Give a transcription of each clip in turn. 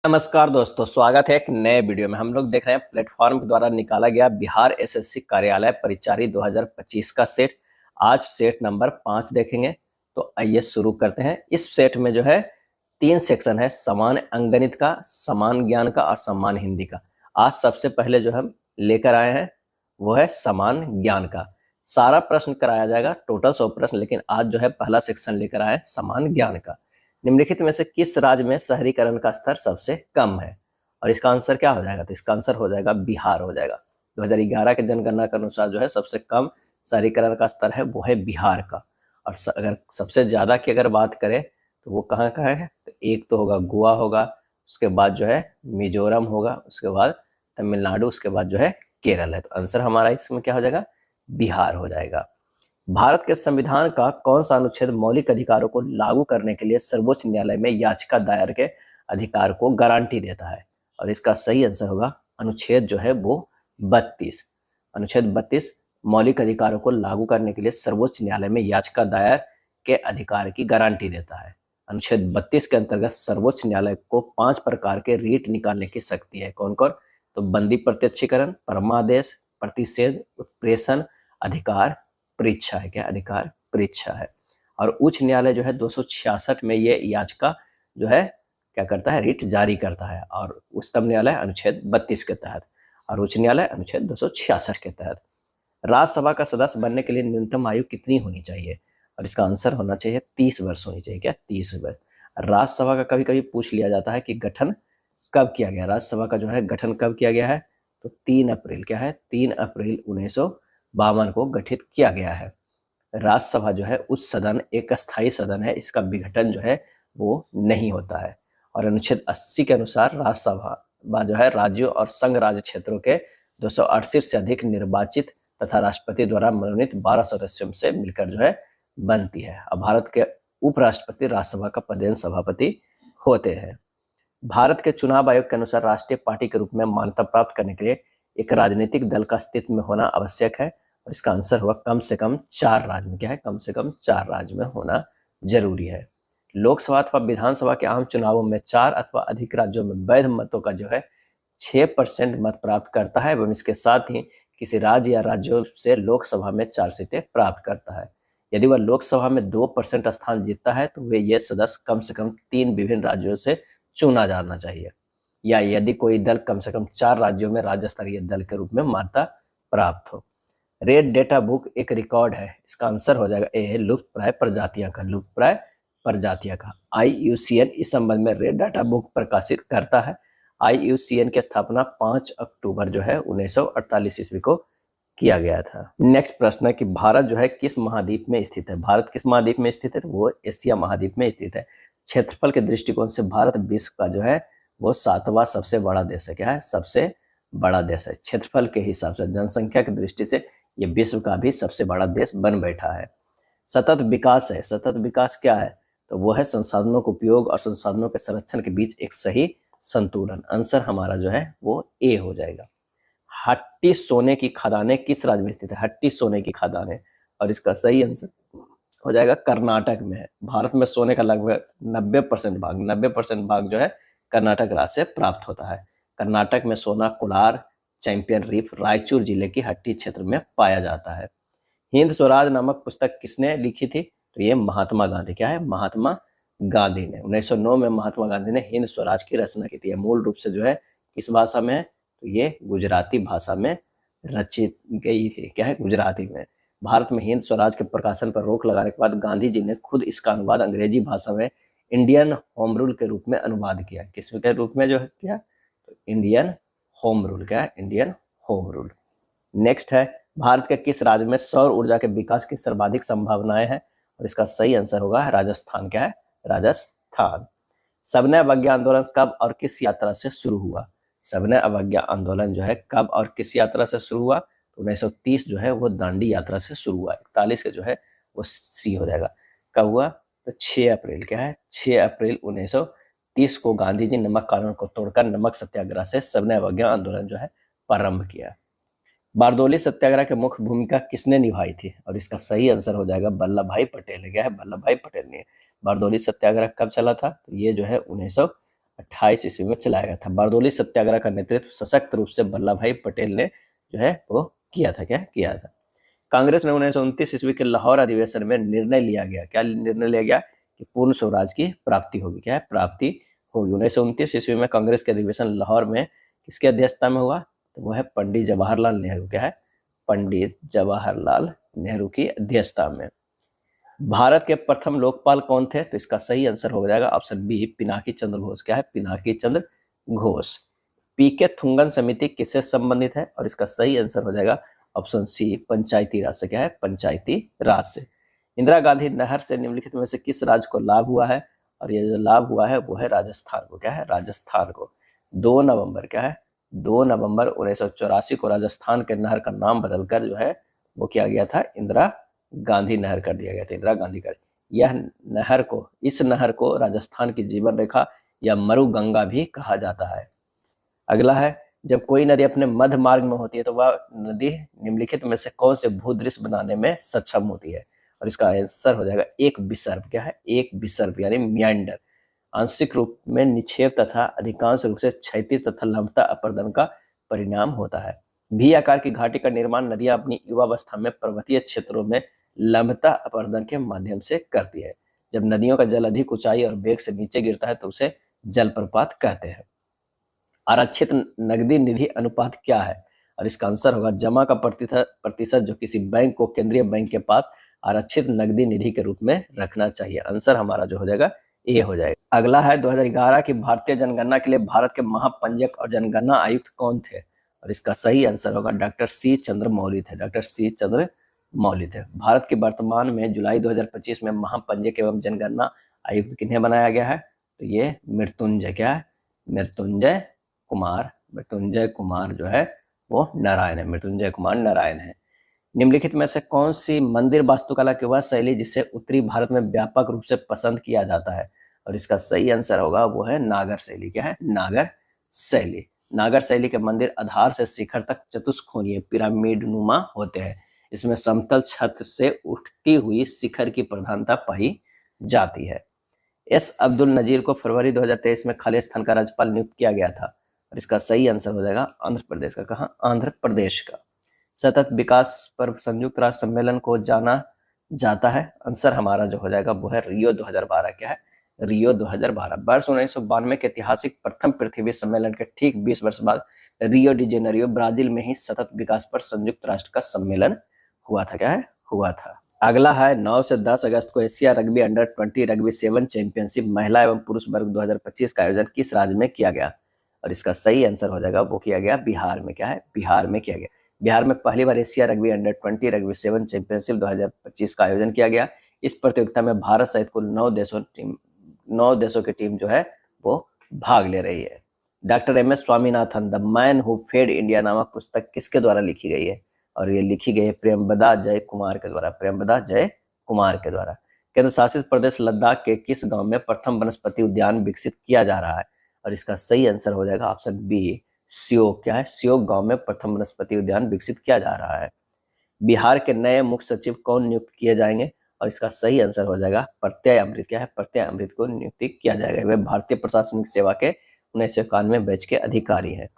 नमस्कार दोस्तों, स्वागत है एक नए वीडियो में। हम लोग देख रहे हैं प्लेटफॉर्म के द्वारा निकाला गया बिहार एसएससी कार्यालय परिचारी 2025 का सेट। आज सेट नंबर 5 देखेंगे। तो आइए शुरू करते हैं। इस सेट में जो है 3 सेक्शन है, समान अंकगणित का, समान ज्ञान का और समान हिंदी का। आज सबसे पहले जो हम लेकर आए हैं वो है समान ज्ञान का। सारा प्रश्न कराया जाएगा, टोटल 100 प्रश्न, लेकिन आज जो है पहला सेक्शन लेकर आए समान ज्ञान का। निम्नलिखित में से किस राज्य में शहरीकरण का स्तर सबसे कम है? और इसका आंसर क्या हो जाएगा? तो इसका आंसर हो जाएगा बिहार हो जाएगा। 2011 के जनगणना के अनुसार जो है सबसे कम शहरीकरण का स्तर है वो है बिहार का। और अगर सबसे ज़्यादा की अगर बात करें तो वो कहाँ का है? तो एक तो होगा गोवा होगा, उसके बाद जो है मिजोरम होगा, उसके बाद तमिलनाडु, उसके बाद जो है केरल है। तो आंसर हमारा इसमें क्या हो जाएगा? बिहार हो जाएगा। भारत के संविधान का कौन सा अनुच्छेद मौलिक अधिकारों को लागू करने के लिए सर्वोच्च न्यायालय में याचिका दायर के अधिकार को गारंटी देता है? और इसका सही आंसर होगा अनुच्छेद जो है वो 32। अनुच्छेद 32 मौलिक अधिकारों को लागू करने के लिए सर्वोच्च न्यायालय में याचिका दायर के अधिकार की गारंटी देता है। अनुच्छेद 32 के अंतर्गत सर्वोच्च न्यायालय को 5 प्रकार के रीट निकालने की शक्ति है। कौन कौन? तो बंदी प्रत्यक्षीकरण, परमादेश, प्रतिषेध, उत्प्रेषण, अधिकार परीक्षा है। क्या? अधिकार परीक्षा है। और उच्च न्यायालय जो है 266 में ये याचिका जो है क्या करता है? रीट जारी करता है। और उच्चतम न्यायालय अनुच्छेद 32 के तहत, और उच्च न्यायालय अनुच्छेद 266 के तहत। राज्यसभा का सदस्य बनने के लिए न्यूनतम आयु कितनी होनी चाहिए? और इसका आंसर होना चाहिए 30 वर्ष होनी चाहिए। क्या? 30 वर्ष। राज्यसभा का कभी कभी पूछ लिया जाता है कि गठन कब किया गया? राज्यसभा का जो है गठन कब किया गया है? तो 3 अप्रैल। क्या है? 3 अप्रैल 1952 को गठित किया गया है। राज्यसभा जो है उच्च सदन एक अस्थायी सदन है, इसका विघटन जो है वो नहीं होता है। और अनुच्छेद 80 के अनुसार राज्यसभा जो है राज्यों और संघ राज्य क्षेत्रों के 268 से अधिक निर्वाचित तथा राष्ट्रपति द्वारा मनोनीत 12 सदस्यों से मिलकर जो है बनती है। अब भारत के उपराष्ट्रपति राज्यसभा का पदेन सभापति होते हैं। भारत के चुनाव आयोग के अनुसार राष्ट्रीय पार्टी के रूप में मान्यता प्राप्त करने के लिए एक राजनीतिक दल का अस्तित्व में होना आवश्यक है। और इसका आंसर हुआ कम से कम 4 राज्य में। क्या है? कम से कम 4 राज्य में होना जरूरी है। लोकसभा अथवा विधानसभा के आम चुनावों में 4 अथवा अधिक राज्यों में वैध मतों का जो है 6% मत प्राप्त करता है एवं इसके साथ ही किसी राज्य या राज्यों से लोकसभा में 4 सीटें प्राप्त करता है। यदि वह लोकसभा में 2% स्थान जीतता है तो वे ये सदस्य कम से कम 3 विभिन्न राज्यों से चुना जाना चाहिए। या यदि कोई दल कम से कम 4 राज्यों में राज्य स्तरीय दल के रूप में मान्यता प्राप्त हो। रेड डेटा बुक एक रिकॉर्ड है। इसका आंसर हो जाएगा ए, लुप्त प्राय प्रजातियां का। लुप्त प्राय प्रजातियां का। IUCN इस संबंध में रेड डाटा बुक प्रकाशित करता है। IUCN की स्थापना 5 अक्टूबर जो है 1948 ईस्वी को किया गया था। नेक्स्ट प्रश्न है कि भारत जो है किस महाद्वीप में स्थित है? भारत किस महाद्वीप में स्थित है? तो वो एशिया महाद्वीप में स्थित है। क्षेत्रफल के दृष्टिकोण से भारत विश्व का जो है वो 7वां सबसे बड़ा देश है। क्या है? सबसे बड़ा देश है। क्षेत्रफल के हिसाब से, जनसंख्या की दृष्टि से ये विश्व का भी सबसे बड़ा देश बन बैठा है। सतत विकास है। सतत विकास क्या है? तो वो है संसाधनों का उपयोग और संसाधनों के संरक्षण के बीच एक सही संतुलन। आंसर हमारा जो है वो ए हो जाएगा। हट्टी सोने की खदानें किस राज्य में स्थित है? हट्टी सोने की खदानें, और इसका सही आंसर हो जाएगा कर्नाटक में है। भारत में सोने का लगभग 90% भाग जो है कर्नाटक राज्य से प्राप्त होता है। कर्नाटक में सोना, कोलार, चैंपियन रीफ रायचूर जिले की हट्टी क्षेत्र में पाया जाता है। हिंद स्वराज नामक पुस्तक किसने लिखी थी? तो ये महात्मा गांधी। क्या है? महात्मा गांधी ने 1909 में महात्मा गांधी ने हिंद स्वराज की रचना की थी। मूल रूप से जो है किस भाषा में है? तो ये गुजराती भाषा में रचित गई थी। क्या है? गुजराती में। भारत में हिंद स्वराज के प्रकाशन पर रोक लगाने के बाद गांधी जी ने खुद इसका अनुवाद अंग्रेजी भाषा में इंडियन होम रूल के रूप में अनुवाद किया। किस के रूप में जो है किया? तो इंडियन होम रूल। क्या है? Indian home rule. नेक्स्ट है भारत के किस राज्य में सौर ऊर्जा के विकास की सर्वाधिक संभावनाएं हैं? और इसका सही आंसर होगा राजस्थान। क्या है? राजस्थान। सविनय अवज्ञा आंदोलन कब और किस यात्रा से शुरू हुआ? सविनय अवज्ञा आंदोलन जो है कब और किस यात्रा से शुरू हुआ? तो 1930 जो है वो दांडी यात्रा से शुरू हुआ। 41 के जो है वो सी हो जाएगा। कब हुआ? तो 6 अप्रैल। क्या है? 6 अप्रैल 1930 को गांधी जी नमक कानून को तोड़कर नमक सत्याग्रह से सविनय अवज्ञा आंदोलन जो है प्रारंभ किया। बारदौली सत्याग्रह की मुख्य भूमिका किसने निभाई थी? और इसका सही आंसर हो जाएगा वल्लभ भाई पटेल। क्या है? वल्लभ भाई पटेल ने। बारदौली सत्याग्रह कब चला था? तो ये जो है 19 28 ईस्वी में चलाया गया था। बारदोली सत्याग्रह का नेतृत्व सशक्त रूप से वल्लभ भाई पटेल ने जो है वो किया था। क्या किया था? कांग्रेस ने 1929 ईस्वी के लाहौर अधिवेशन में निर्णय लिया गया, क्या निर्णय लिया गया? कि पूर्ण स्वराज की प्राप्ति होगी। क्या है? प्राप्ति होगी। 1929 ईस्वी में कांग्रेस के अधिवेशन लाहौर में किसकी अध्यक्षता में हुआ? तो वो है पंडित जवाहरलाल नेहरू। क्या है? पंडित जवाहरलाल नेहरू की अध्यक्षता में। भारत के प्रथम लोकपाल कौन थे? तो इसका सही आंसर हो जाएगा ऑप्शन बी, पिनाकी चंद्र घोष। क्या है? पिनाकी चंद्र घोष। पीके थुंगन समिति किससे संबंधित है? और इसका सही आंसर हो जाएगा ऑप्शन सी, पंचायती राज से। क्या है? पंचायती राज से। इंदिरा गांधी नहर से निम्नलिखित में से किस राज्य को लाभ हुआ है? और ये जो लाभ हुआ है वो है राजस्थान को। क्या है? राजस्थान को। 2 नवंबर, क्या है? 2 नवंबर 1984 को राजस्थान के नहर का नाम बदलकर जो है वो किया गया था, इंदिरा गांधी नहर कर दिया गया था। इंदिरा गांधी कर यह नहर को इस नहर को राजस्थान की जीवन रेखा या मरु गंगा भी कहा जाता है। अगला है, जब कोई नदी अपने मध्य मार्ग में होती है तो वह नदी निम्नलिखित में से कौन से भूदृश्य बनाने में सक्षम होती है? और इसका आंसर हो जाएगा एक विसर्प। क्या है? एक विसर्प यानी मियांडर। आंशिक रूप में निक्षेप तथा अधिकांश रूप से क्षैतिज तथा लंबता अपर्दन का परिणाम होता है। भी आकार की घाटी का निर्माण नदियां अपनी युवावस्था में पर्वतीय क्षेत्रों में लंबता अपर्दन के माध्यम से करती है। जब नदियों का जल अधिक ऊंचाई और वेग से नीचे गिरता है तो उसे जलप्रपात कहते हैं। आरक्षित नकदी निधि अनुपात क्या है? और इसका आंसर होगा जमा का प्रतिशत जो किसी बैंक को केंद्रीय बैंक के पास आरक्षित नकदी निधि के रूप में रखना चाहिए। आंसर हमारा जो हो जाएगा ए हो जाएगा। अगला है 2011 की भारतीय जनगणना के लिए भारत के महापंजीयक और जनगणना आयुक्त कौन थे? और इसका सही आंसर होगा डॉक्टर सी चंद्रमौली थे। डॉक्टर सी चंद्रमौली थे। भारत के वर्तमान में जुलाई 2025 में महापंजीयक एवं जनगणना आयुक्त किन्हें बनाया गया है? तो ये मृत्युंजय, क्या है? मृत्युंजय कुमार जो है वो नारायण है। मृत्युंजय कुमार नारायण है। निम्नलिखित में से कौन सी मंदिर वास्तुकला की वह शैली जिसे उत्तरी भारत में व्यापक रूप से पसंद किया जाता है? और इसका सही आंसर होगा वो है नागर शैली। क्या है? नागर शैली। नागर शैली के मंदिर आधार से शिखर तक चतुष्कोणीय पिरामिड नुमा होते हैं। इसमें समतल छत से उठती हुई शिखर की प्रधानता पाई जाती है। एस अब्दुल नजीर को फरवरी 2023 में खालिस्तान का राज्यपाल नियुक्त किया गया था। और इसका सही आंसर हो जाएगा आंध्र प्रदेश का। कहाँ? आंध्र प्रदेश का। सतत विकास पर संयुक्त राष्ट्र सम्मेलन को जाना जाता है। आंसर हमारा जो हो जाएगा वो है रियो 2012। क्या है? रियो 2012। वर्ष 1992 के ऐतिहासिक प्रथम पृथ्वी सम्मेलन के ठीक 20 वर्ष बाद रियो डी जेनेरियो ब्राजील में ही सतत विकास पर संयुक्त राष्ट्र का सम्मेलन हुआ था। क्या है? हुआ था। अगला है 9 से 10 अगस्त को Asia rugby under 20 rugby 7 championship महिला एवं पुरुष वर्ग 2025 का आयोजन किस राज्य में किया गया? और इसका सही आंसर हो जाएगा वो किया गया बिहार में। क्या है? बिहार में किया गया। बिहार में पहली बार Asia rugby under 20 rugby 7 championship 2025 का आयोजन किया गया। इस प्रतियोगिता में भारत सहित कुल 9 देशों की टीम जो है वो भाग ले रही है। Doctor M S Swaminathan the man who fed India नामक पुस्तक किसके द्वारा लिखी गई है? और ये लिखी गई है प्रेमबदा जय कुमार के द्वारा। प्रेमबदा जय कुमार के द्वारा। केंद्र शासित प्रदेश लद्दाख के किस गांव में प्रथम वनस्पति उद्यान विकसित किया जा रहा है? और इसका सही आंसर हो जाएगा ऑप्शन बी, श्योक। क्या है? श्योक गांव में प्रथम वनस्पति उद्यान विकसित किया जा रहा है। बिहार के नए मुख्य सचिव कौन नियुक्त किए जाएंगे? और इसका सही आंसर हो जाएगा प्रत्यय अमृत। क्या है? प्रत्यय अमृत को नियुक्ति किया जाएगा। वे भारतीय प्रशासनिक सेवा के 1991 बैच के अधिकारी हैं।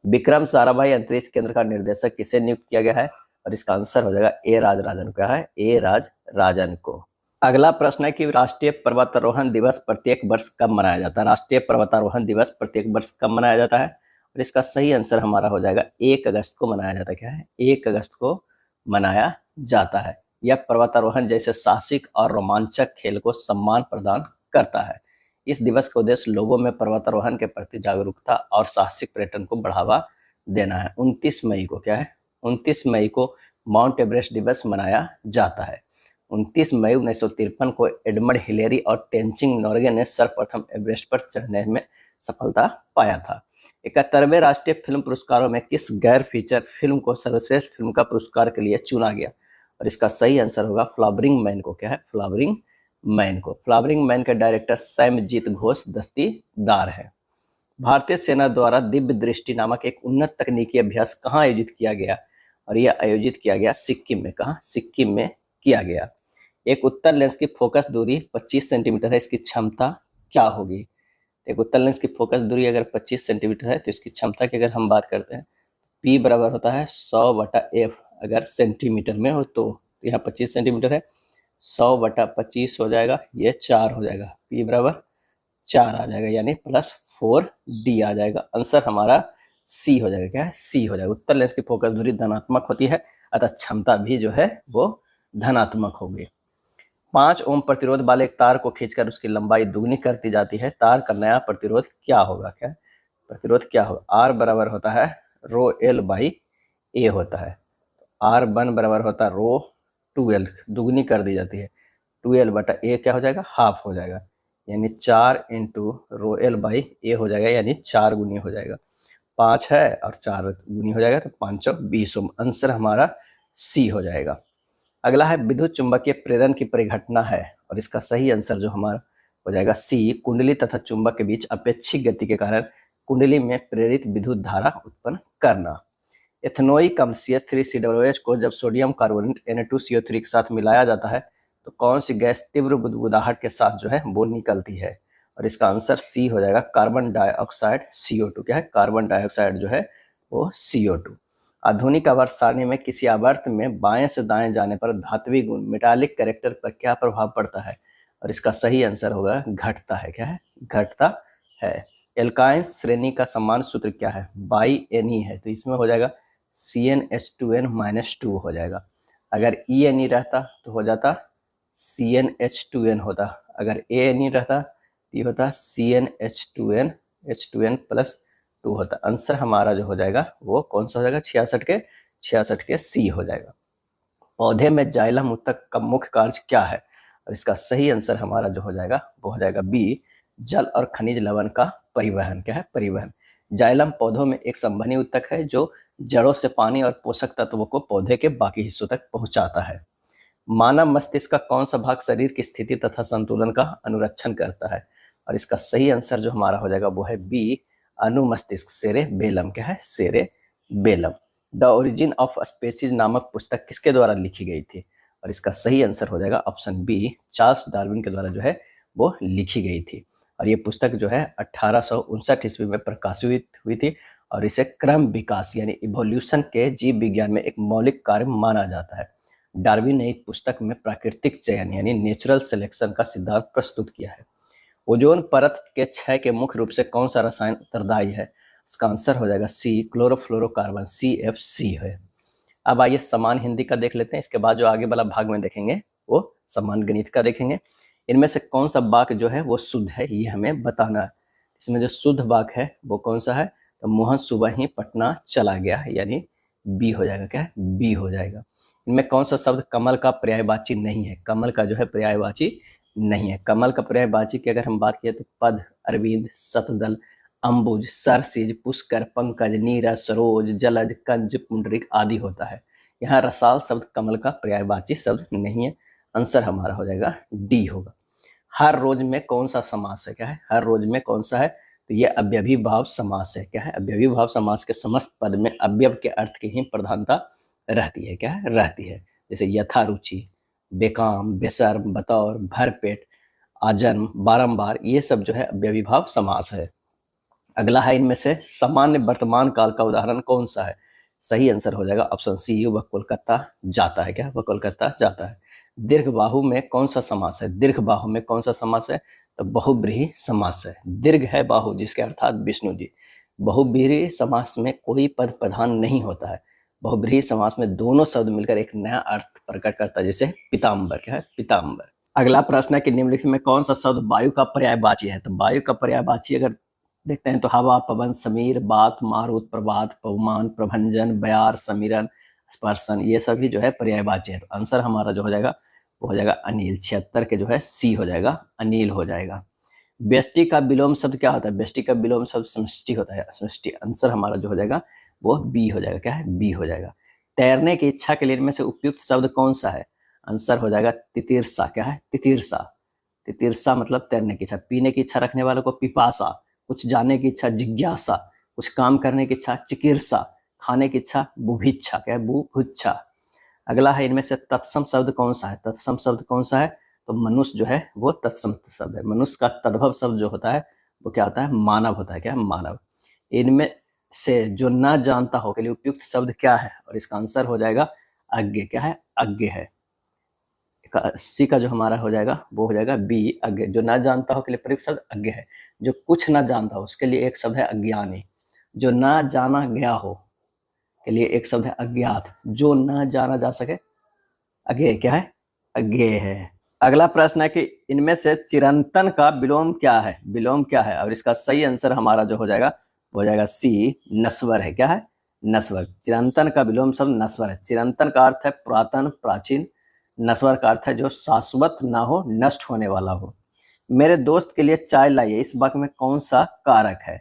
विक्रम साराभाई अंतरिक्ष केंद्र का निर्देशक किसे नियुक्त किया गया है? और इसका आंसर हो जाएगा ए राज राजन। क्या है? ए राज राजन को। अगला प्रश्न है कि राष्ट्रीय पर्वतारोहण दिवस प्रत्येक वर्ष कब मनाया जाता है? राष्ट्रीय पर्वतारोहण दिवस प्रत्येक वर्ष कब मनाया जाता है? और इसका सही आंसर हमारा हो जाएगा 1 अगस्त को मनाया जाता है। क्या है? 1 अगस्त को मनाया जाता है। यह पर्वतारोहण जैसे साहसिक और रोमांचक खेल को सम्मान प्रदान करता है। इस दिवस का उद्देश्य लोगों में पर्वतारोहण के प्रति जागरूकता और साहसिक पर्यटन को बढ़ावा देना है। 29 मई को, क्या है? 29 मई को माउंट एवरेस्ट दिवस मनाया जाता है। 29 मई 1953 को एडमंड हिलेरी और तेनजिंग नोर्गे ने सर्वप्रथम एवरेस्ट पर चढ़ने में सफलता पाया था। 71वें राष्ट्रीय फिल्म पुरस्कारों में किस गैर फीचर फिल्म को सर्वश्रेष्ठ फिल्म का पुरस्कार के लिए चुना गया? और इसका सही आंसर होगा फ्लावरिंग मैन को। क्या है? फ्लावरिंग मैन को। फ्लावरिंग मैन के डायरेक्टर सैमजीत घोष दस्तीदार है। भारतीय सेना द्वारा दिव्य दृष्टि नामक एक उन्नत तकनीकी अभ्यास कहाँ आयोजित किया गया? और यह आयोजित किया गया सिक्किम में। कहाँ? सिक्किम में किया गया। एक उत्तल लेंस की फोकस दूरी 25 सेंटीमीटर है, इसकी क्षमता क्या होगी? एक उत्तल लेंस की फोकस दूरी अगर 25 सेंटीमीटर है तो इसकी क्षमता की अगर हम बात करते हैं, P बराबर होता है 100/F। अगर सेंटीमीटर में हो तो यहाँ 25 सेंटीमीटर है, 100/25 हो जाएगा, ये 4 हो जाएगा, P बराबर 4 आ जाएगा, यानी +4D आ जाएगा। आंसर हमारा सी हो जाएगा। क्या है? सी हो जाएगा। उत्तल लेंस की फोकस दूरी धनात्मक होती है, अतः क्षमता भी जो है वो धनात्मक होगी। 5 ओम प्रतिरोध वाले एक तार को खींचकर उसकी लंबाई दुगनी कर दी जाती है, तार का नया प्रतिरोध क्या होगा? क्या प्रतिरोध क्या होगा? आर बराबर होता है रो एल बाई ए होता है। आर वन बराबर होता है रो 2L, दुगनी कर दी जाती है, 2L/A क्या हो जाएगा? हाफ हो जाएगा, यानी 4 इंटू रो एल बाई ए हो जाएगा, यानी 4 गुनी हो जाएगा। 5 है और 4 गुनी हो जाएगा तो 520 ओम। आंसर हमारा सी हो जाएगा। अगला है विद्युत चुंबकीय प्रेरण की परिघटना है, और इसका सही आंसर जो हमारा हो जाएगा सी। कुंडली तथा चुंबक के बीच अपेक्षिक गति के कारण कुंडली में प्रेरित विद्युत धारा उत्पन्न करना। एथेनोइक अम्ल CH3COOH को जब सोडियम कार्बोनेट Na2CO3 के साथ मिलाया जाता है तो कौन सी गैस तीव्र बुदबुदाहट के साथ जो है वो निकलती है? और इसका आंसर सी हो जाएगा, कार्बन डाइऑक्साइड CO2। क्या है? कार्बन डाइऑक्साइड जो है वो CO2। आधुनिक आवर्त सारणी में किसी आवर्त में बाएं से दाएं जाने पर धात्विक गुण मेटालिक कैरेक्टर पर क्या प्रभाव पड़ता है? और इसका सही आंसर होगा घटता है। क्या है? घटता है। एल्काइन श्रेणी का समान सूत्र क्या है? बाई एन है, तो इसमें हो जाएगा CnH2n-2 हो जाएगा। अगर ENE रहता तो हो जाता CnH2n होता, अगर ANE रहता तो ये होता CnH2n, H2n+2 होता। आंसर हमारा जो हो जाएगा वो कौन सा हो जाएगा? 66 के सी हो जाएगा। पौधे में जाइलम ऊतक का मुख्य कार्य क्या है? और इसका सही आंसर हमारा जो हो जाएगा वो हो जाएगा बी, जल और खनिज लवण का परिवहन। क्या है? परिवहन। जाइलम पौधों में एक संवहनी ऊतक है जो जड़ों से पानी और पोषक तत्वों को पौधे के बाकी हिस्सों तक पहुंचाता है। मानव मस्तिष्क का कौन सा भाग शरीर की स्थिति तथा संतुलन का अनुरक्षण करता है? और इसका सही आंसर जो हमारा हो जाएगा वो है बी, अनुमस्तिष्क, सेरेबेलम। क्या है? Cerebellum. The origin of species नामक पुस्तक किसके द्वारा लिखी गई थी? और इसका सही आंसर हो जाएगा ऑप्शन बी, चार्ल्स डार्विन के द्वारा जो है वो लिखी गई थी। और ये पुस्तक जो है 1859 ईस्वी में प्रकाशित हुई थी, और इसे क्रम विकास यानी इवोल्यूशन के जीव विज्ञान में एक मौलिक कार्य माना जाता है। डार्विन ने इस पुस्तक में प्राकृतिक चयन यानी नेचुरल सिलेक्शन का सिद्धांत प्रस्तुत किया है। ओजोन परत के क्षय के मुख्य रूप से कौन सा रसायन उत्तरदायी है? इसका आंसर हो जाएगा सी, क्लोरोफ्लोरोकार्बन, CFC है। अब आइए समान हिंदी का देख लेते हैं, इसके बाद जो आगे वाला भाग में देखेंगे वो समान गणित का देखेंगे। इनमें से कौन सा वाक्य जो है वो शुद्ध है ये हमें बताना है। इसमें जो शुद्ध वाक्य है वो कौन सा है? तो मोहन सुबह ही पटना चला गया, यानी बी हो जाएगा। क्या है? बी हो जाएगा। इनमें कौन सा शब्द कमल का पर्यायवाची नहीं है? कमल का जो है पर्यायवाची नहीं है। कमल का पर्यायवाची की अगर हम बात करें तो पद, अरविंद, शतदल, अंबुज, सरसिज, पुष्कर, पंकज, नीरज, सरोज, जलज, कंज, पुंडरिक आदि होता है। यहाँ रसाल शब्द कमल का पर्यायवाची शब्द नहीं है। आंसर हमारा हो जाएगा डी होगा। हर रोज में कौन सा समास है? क्या है? हर रोज में कौन सा है? तो ये अव्ययी भाव समास है। क्या है? अव्ययी भाव समास के समस्त पद में अव्यय के अर्थ की ही प्रधानता रहती है। क्या है? रहती है। जैसे यथारुचि, बेकाम, बेशर्म, बतौर, भरपेट, आजन्म, बारंबार, ये सब जो है अव्ययी भाव समास है। अगला है इनमें से सामान्य वर्तमान काल का उदाहरण कौन सा है? सही आंसर हो जाएगा ऑप्शन सी, वह कोलकाता जाता है। क्या? वह कोलकाता जाता है। दीर्घ बाहु में कौन सा समास है? दीर्घ बाहु में कौन सा समास है? तो बहुब्रीहि समास है। दीर्घ है बाहु जिसके अर्थात विष्णु जी। बहुब्रीहि समास में कोई पद प्रधान नहीं होता है। बहुब्रीहि समास में दोनों शब्द मिलकर एक नया अर्थ प्रकट करता है, जैसे पीताम्बर। क्या है? पीताम्बर। अगला प्रश्न है कि निम्नलिखित में कौन सा शब्द वायु का पर्यायवाची है? तो वायु का पर्यायवाची अगर देखते हैं तो हवा, पवन, समीर, बात, मारुत, प्रभात, पवमान, प्रभंजन, बयार, समीरन, स्पर्शन, ये सभी जो है पर्यायवाची है। तो आंसर हमारा जो हो जाएगा वो हो जाएगा अनिल। 76 के जो है सी हो जाएगा, अनिल हो जाएगा। व्यष्टि का विलोम शब्द क्या होता है? व्यष्टि का विलोम शब्द समष्टि होता है। समष्टि। आंसर हमारा जो हो जाएगा वो बी हो जाएगा। क्या है? बी हो जाएगा। तैरने की इच्छा के लिए इनमें से उपयुक्त शब्द कौन सा है? आंसर हो जाएगा तितीर्षा। क्या है? तितीर्षा। तितीर्षा मतलब तैरने की इच्छा। पीने की इच्छा रखने वालों को पिपासा, कुछ जानने की इच्छा जिज्ञासा, कुछ काम करने की इच्छा चिकीर्षा, खाने की इच्छा बुभिच्छा। क्या है? बुभुच्छा। अगला है इनमें से तत्सम शब्द कौन सा है? तत्सम शब्द कौन सा है? तो मनुष्य जो है वो तत्सम शब्द है। मनुष्य का तद्भव शब्द जो होता है वो क्या होता है, मानव होता है। क्या है, मानव। इनमें से जो ना जानता हो के लिए उपयुक्त शब्द क्या है, और इसका आंसर हो जाएगा अज्ञ। क्या है, अज्ञ है। सी का जो हमारा हो जाएगा वो हो जाएगा बी, अज्ञ। जो ना जानता हो के लिए प्रयुक्त शब्द अज्ञ है। जो कुछ ना जानता हो उसके लिए एक शब्द है अज्ञानी। जो ना जाना गया हो के लिए एक शब्द है अज्ञात। जो ना जाना जा सके, अज्ञेय। क्या है, अज्ञेय है। अगला प्रश्न है कि इनमें से चिरंतन का विलोम क्या है, विलोम क्या है, और इसका सही आंसर हमारा जो हो जाएगा वो हो जाएगा सी, नश्वर है। क्या है, नश्वर। चिरंतन का विलोम शब्द नश्वर है। चिरंतन का अर्थ है पुरातन, प्राचीन। नश्वर का अर्थ है जो शाश्वत ना हो, नष्ट होने वाला हो। मेरे दोस्त के लिए चाय लाइए, इस वाक्य में कौन सा कारक है,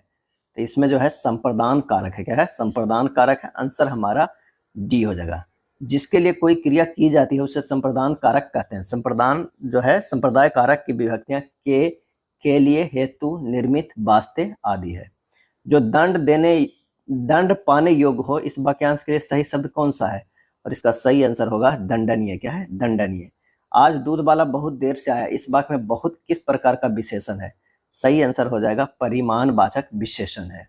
तो इसमें जो है संप्रदान कारक है। क्या है, संप्रदान कारक है। आंसर हमारा डी हो जाएगा। जिसके लिए कोई क्रिया की जाती है उसे संप्रदान कारक कहते हैं। संप्रदान जो है संप्रदाय कारक की विभक्तियां के लिए, हेतु, निर्मित, वास्ते आदि है। जो दंड पाने योग्य हो, इस वाक्यांश के लिए सही शब्द कौन सा है, और इसका सही आंसर होगा दंडनीय। क्या है, दंडनीय। आज दूध वाला बहुत देर से आया, इस वाक्य में बहुत किस प्रकार का विशेषण है, सही आंसर हो जाएगा परिमाणवाचक विशेषण है।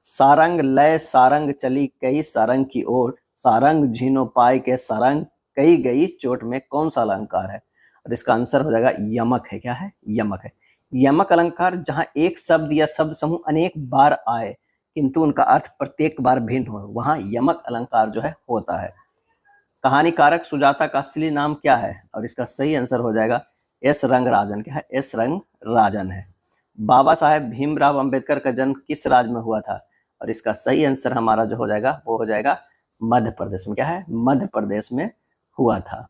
सारंग लय सारंग चली कई सारंग की ओर, सारंग झीनो पाए के सारंग कई गई चोट में कौन सा अलंकार है, और इसका आंसर हो जाएगा यमक है। क्या है, यमक है। यमक अलंकार जहां एक शब्द या शब्द समूह अनेक बार आए किंतु उनका अर्थ प्रत्येक बार भिन्न हो, वहां यमक अलंकार जो है होता है। कहानीकारक सुजाता का असली नाम क्या है, और इसका सही आंसर हो जाएगा एस रंगराजन। क्या है, एस रंगराजन है। बाबा साहेब भीमराव अंबेडकर का जन्म किस राज्य में हुआ था, और इसका सही आंसर हमारा जो हो जाएगा वो हो जाएगा मध्य प्रदेश में। क्या है, मध्य प्रदेश में हुआ था।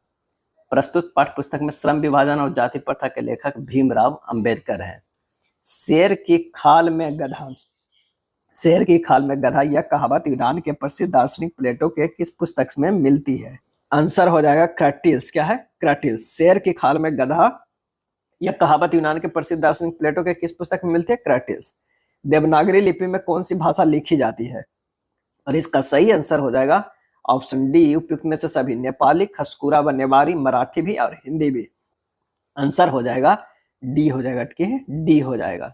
प्रस्तुत पाठ्य पुस्तक में श्रम विभाजन और जाति प्रथा के लेखक भीमराव अंबेडकर हैं। शेर की खाल में गधा, शेर की खाल में गधा यह कहावत यूनान के प्रसिद्ध दार्शनिक प्लेटो के किस पुस्तक में मिलती है, आंसर हो जाएगा क्रटिल्स। क्या है, क्रटिल्स। शेर की खाल में गधा यह कहावत यूनान के प्रसिद्ध दार्शनिक प्लेटो के किस पुस्तक में मिलती है, क्रटिल्स। देवनागरी लिपि में कौन सी भाषा लिखी जाती है, और इसका सही आंसर हो जाएगा ऑप्शन डी, उपयुक्त में से सभी। नेपाली, खसकुरा व नेवारी, मराठी भी और हिंदी भी। आंसर हो जाएगा डी हो जाएगा। डी हो जाएगा।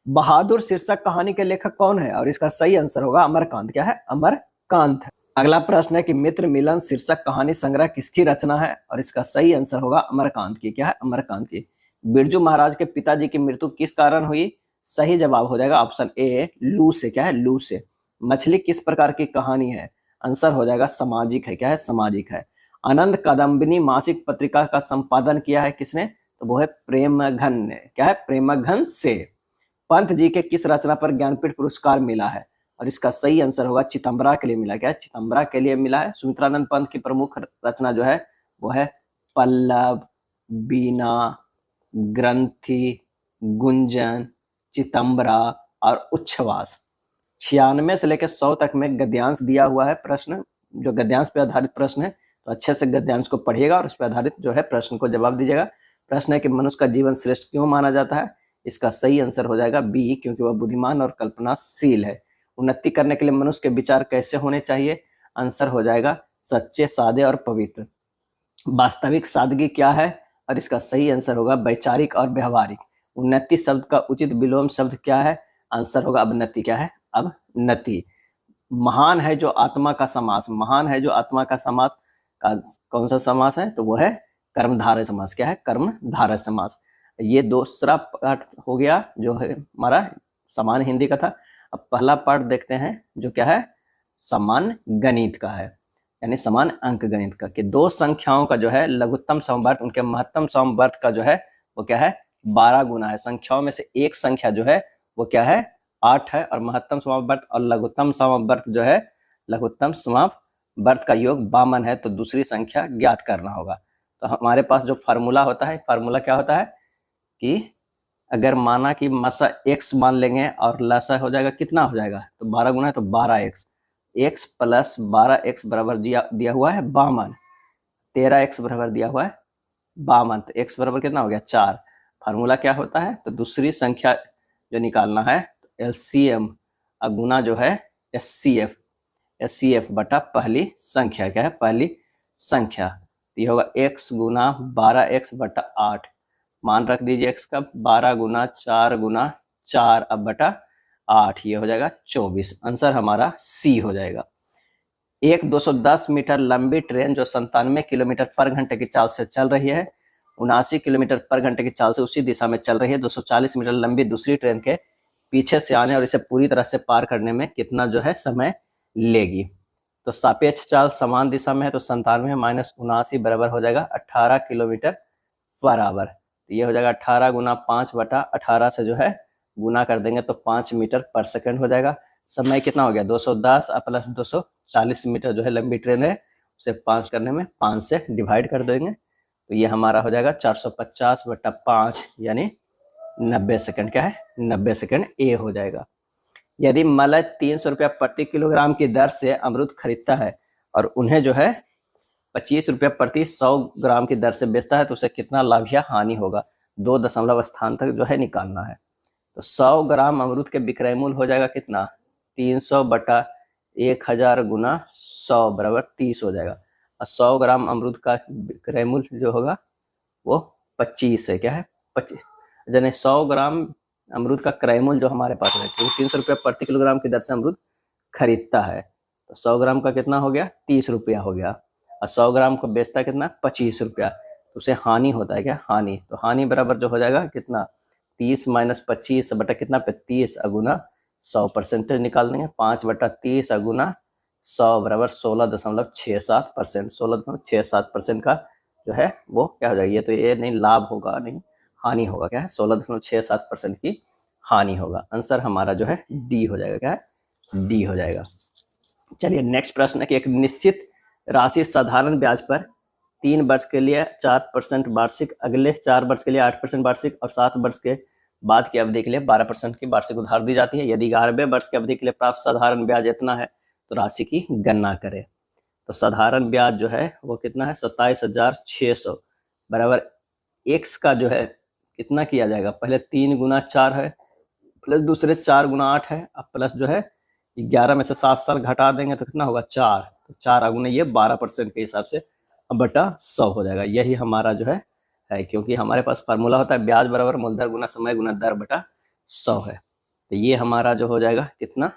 बहादुर शीर्षक कहानी के लेखक कौन है, और इसका सही आंसर होगा अमरकांत। क्या है, अमरकांत। अगला प्रश्न है कि मित्र मिलन शीर्षक कहानी संग्रह किसकी रचना है, और इसका सही आंसर होगा अमरकांत की। क्या है, अमरकांत की। बिरजू महाराज के पिताजी की मृत्यु किस कारण हुई, सही जवाब हो जाएगा ऑप्शन ए, लू से। क्या है, लू से। मछली किस प्रकार की कहानी है, आंसर हो जाएगा सामाजिक है। क्या है, सामाजिक है। आनंद कादम्बिनी मासिक पत्रिका का संपादन किया है किसने, तो वो है प्रेमघन ने। क्या है, प्रेमघन से। पंत जी के किस रचना पर ज्ञानपीठ पुरस्कार मिला है, और इसका सही आंसर होगा चितंबरा के लिए मिला। क्या है, चितंबरा के लिए मिला है। सुमित्रानंद पंत की प्रमुख रचना जो है वो है पल्लव, बीना, ग्रंथि, गुंजन, चितंबरा और उच्छ्वास। 96 से लेकर 100 तक में गद्यांश दिया हुआ है प्रश्न, जो गद्यांश पे आधारित प्रश्न है, तो अच्छे से गद्यांश को पढ़िएगा और उस पर आधारित जो है प्रश्न को जवाब दीजिएगा। प्रश्न है कि मनुष्य का जीवन श्रेष्ठ क्यों माना जाता है, इसका सही आंसर हो जाएगा बी, क्योंकि वह बुद्धिमान और कल्पनाशील है। उन्नति करने के लिए मनुष्य के विचार कैसे होने चाहिए, आंसर हो जाएगा सच्चे, सादे और पवित्र। वास्तविक सादगी क्या है, और इसका सही आंसर होगा वैचारिक और व्यवहारिक। उन्नति शब्द का उचित विलोम शब्द क्या है, आंसर होगा अवनति। क्या है, अवनति। महान है जो आत्मा का समास, महान है जो आत्मा का समास का कौन सा समास है, तो वो है कर्मधारय समास। क्या है, कर्मधारय समास। ये दूसरा पार्ट हो गया जो है हमारा सामान्य हिंदी का था। अब पहला पार्ट देखते हैं जो क्या है सामान्य गणित का है, यानी समान अंक गणित का, कि दो संख्याओं का जो है लघुत्तम समवर्त उनके महत्तम समवर्त का जो है वो क्या है 12 गुना है। संख्याओं में से एक संख्या जो है वो क्या है 8 है, और महत्तम समवर्त और लघुत्तम समवर्त जो है लघुत्तम समवर्त का योग 52 है, तो दूसरी संख्या ज्ञात करना होगा। तो हमारे पास जो फार्मूला होता है, फार्मूला क्या होता है कि अगर माना कि मासा x मान लेंगे और लसा हो जाएगा, कितना हो जाएगा, तो 12 गुना है तो 12x, x प्लस 12x बराबर दिया हुआ है 52, 13x बराबर दिया हुआ है 52, तो x बराबर कितना हो गया 4। फार्मूला क्या होता है, तो दूसरी संख्या जो निकालना है तो LCM और गुना जो है SCF बटा पहली संख्या। क्या है, पहली संख्या। तो ये होगा x गुना 12x बटा 8, मान रख दीजिए x का 12 गुना 4 गुना 4 अब बटा 8, ये हो जाएगा 24। आंसर हमारा सी हो जाएगा। एक 210 मीटर लंबी ट्रेन जो 97 किलोमीटर पर घंटे की चाल से चल रही है, 79 किलोमीटर पर घंटे की चाल से उसी दिशा में चल रही है, 240 मीटर लंबी दूसरी ट्रेन के पीछे से आने और इसे पूरी तरह से पार करने में कितना जो है समय लेगी। तो सापेक्ष चाल समान दिशा में है, तो 97 माइनस 79 बराबर हो जाएगा 18 किलोमीटर पर आवर। तो ये हो जाएगा 18 गुना 5 बटा 18 से जो है गुना कर देंगे तो 5 मीटर पर सेकंड हो जाएगा। समय कितना हो गया 210 प्लस 240 मीटर जो है लंबी ट्रेन है, उसे 5 करने में 5 से डिवाइड कर देंगे, तो ये हमारा हो जाएगा 450 बटा 5 यानी 90 सेकंड। क्या है 90 सेकंड ए हो जाएगा। यदि मलय 300 रुपया प्रति किलोग्राम की दर से अमरूद खरीदता है और उन्हें जो है 25 रुपया प्रति 100 ग्राम की दर से बेचता है तो उसे कितना लाभ या हानि होगा, 2 दशमलव स्थान तक जो है निकालना है। तो 100 ग्राम अमरूद के विक्रय मूल्य हो जाएगा कितना 300 बटा 1000 गुना 100 बराबर 30 हो जाएगा। और 100 ग्राम अमरूद का विक्रय मूल्य जो होगा वो 25 है। क्या है 25, यानी 100 ग्राम अमरूद का क्रय मूल्य जो हमारे पास है क्योंकि 300 रुपया प्रति किलोग्राम की दर से अमरूद खरीदता है, तो 100 ग्राम का कितना हो गया 30 रुपया हो गया, और 100 ग्राम को बेचता कितना 25 रुपया, तो उसे हानि होता है। क्या हानि, तो हानि बराबर जो हो जाएगा कितना 30 माइनस 25 बटा कितना पे 30 अगुना 100 परसेंटेज निकाल देंगे, 5 बटा 30 अगुना 100 बराबर 16.67%। 16.67% का जो है वो क्या हो जाएगा, ये तो ये नहीं लाभ होगा नहीं हानि होगा। क्या है 16.67% की हानि होगा। आंसर हमारा जो है डी हो जाएगा। क्या है डी हो जाएगा। चलिए नेक्स्ट प्रश्न है कि एक निश्चित राशि साधारण ब्याज पर 3 वर्ष के लिए 4% वार्षिक, अगले 4 वर्ष के लिए 8% वार्षिक और 7 वर्ष के बाद की अवधि के लिए 12% की वार्षिक उधार दी जाती है। यदि 11वें वर्ष की अवधि के लिए प्राप्त साधारण ब्याज इतना है तो राशि की गणना करें। तो साधारण ब्याज जो है वो कितना है 27,600 बराबर एक्स का जो है कितना किया जाएगा, पहले 3 गुना 4 है प्लस दूसरे 4 गुना 8 है, अब प्लस जो है 11 में से 7 साल घटा देंगे तो कितना होगा 4, तो 4 अगुने ये 12% के हिसाब से बटा 100 हो जाएगा। यही हमारा जो है क्योंकि हमारे पास फार्मूला होता है ब्याज बराबर मूलधन गुना समय गुना दर बटा 100 है, तो ये हमारा जो हो जाएगा कितना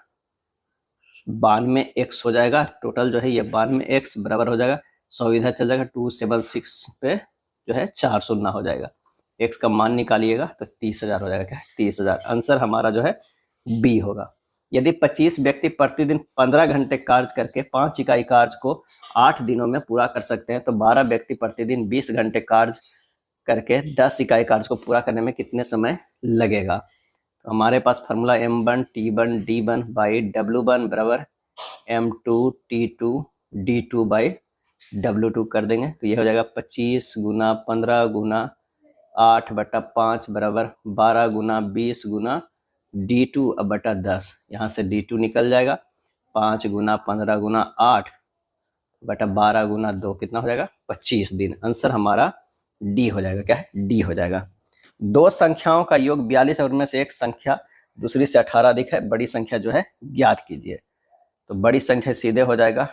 92x हो जाएगा। टोटल जो है ये 92x बराबर हो जाएगा 100 इधर चल जाएगा 276 पे जो है 4 शून्य हो जाएगा, x का मान निकालिएगा तो 30,000 हो जाएगा। क्या 30,000। आंसर हमारा जो है बी होगा। यदि 25 व्यक्ति प्रतिदिन 15 घंटे कार्य करके 5 इकाई कार्य को 8 दिनों में पूरा कर सकते हैं तो 12 व्यक्ति प्रतिदिन 20 घंटे कार्य करके 10 इकाई कार्य को पूरा करने में कितने समय लगेगा। तो हमारे पास formula M1 T1 D1 by W1 बराबर M2 T2 D2 by W2 कर देंगे, तो ये हो जाएगा 25 गुना 15 गुना 8 बटा 5 बराबर 12 गुना 20 गुना D2 अब बटा 10, यहाँ से D2 निकल जाएगा 5 गुना 15 गुना 8 बटा 12 गुना 2 कितना हो जाएगा 25 दिन। आंसर हमारा डी हो जाएगा। क्या है डी हो जाएगा। दो संख्याओं का योग 42 और उनमें से एक संख्या दूसरी से 18 अधिक है, बड़ी संख्या जो है ज्ञात कीजिए। तो बड़ी संख्या सीधे हो जाएगा,